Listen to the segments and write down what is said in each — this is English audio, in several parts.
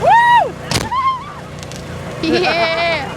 Woo! Yeah!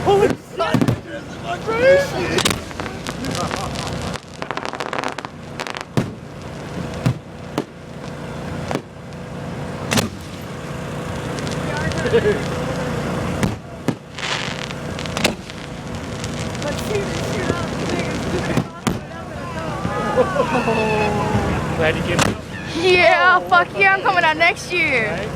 Holy fuck! Crazy! Glad you came. Yeah, fuck yeah, I'm coming out next year. Right?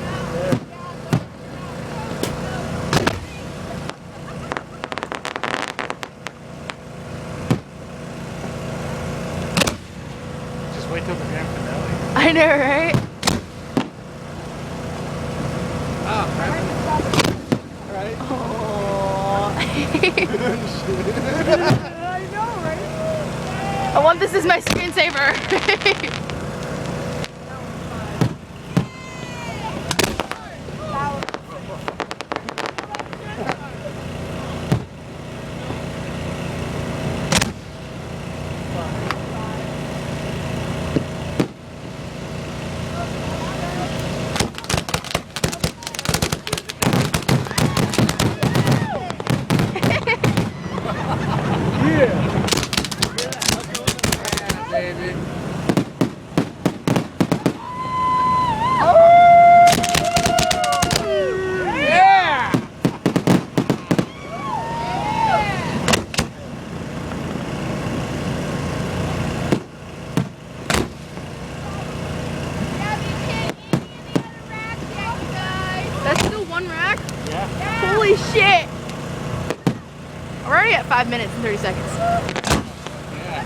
Just wait till the grand finale. I know, right? Ah, right? Oh. I know, right? I want this as my screensaver. Baby. Yeah! That's still one rack? Yeah. Holy shit! We're already at 5 minutes and 30 seconds. Yeah.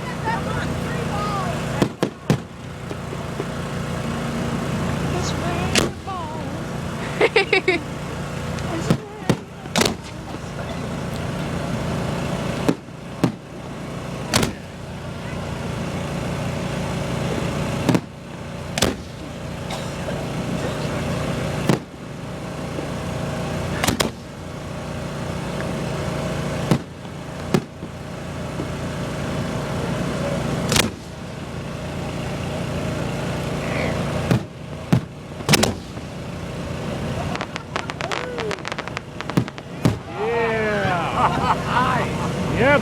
Yep.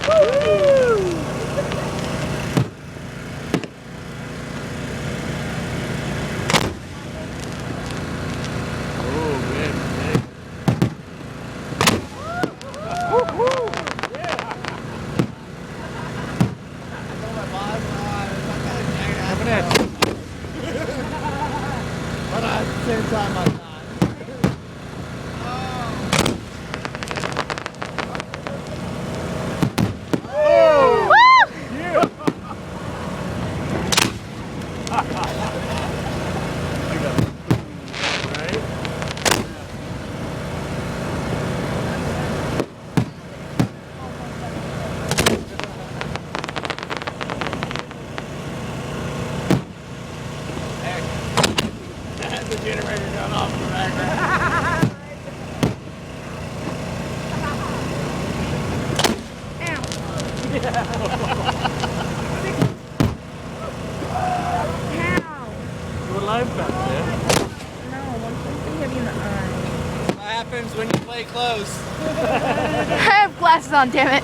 Woo! Oh, man. Woo-hoo! Yeah. Coming at you. But at the same time, I'm not. The generator got off the background. Your life back there. No, one thing hit me in the eye. happens when you play close. I have glasses on, damn it.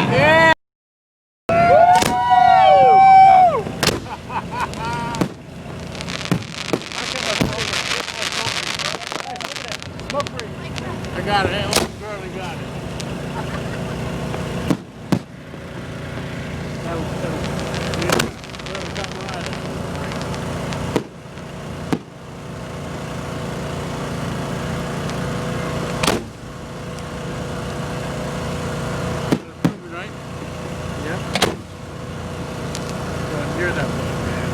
Yeah. I got it. Hey, little Charlie got it. Right? Yeah. Going near that one, man.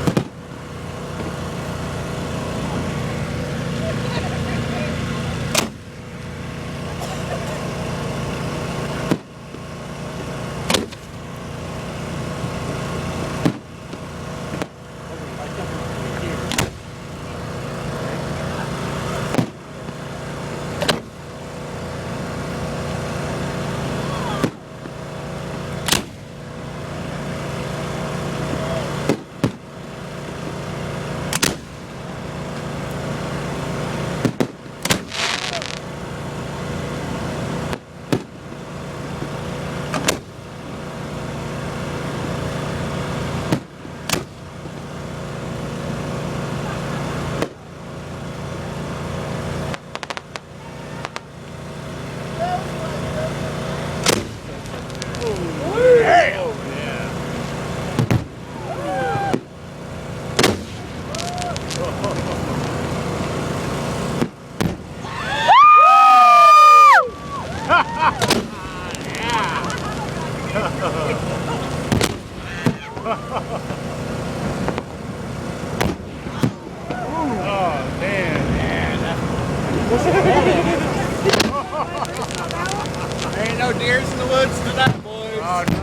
Oh, man. There ain't no deers in the woods tonight, boys. Oh, no.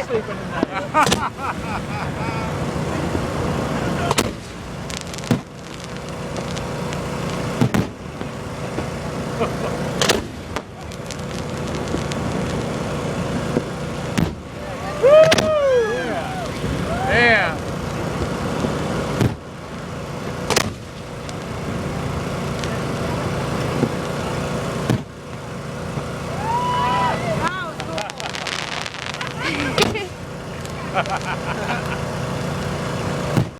Sleeping tonight.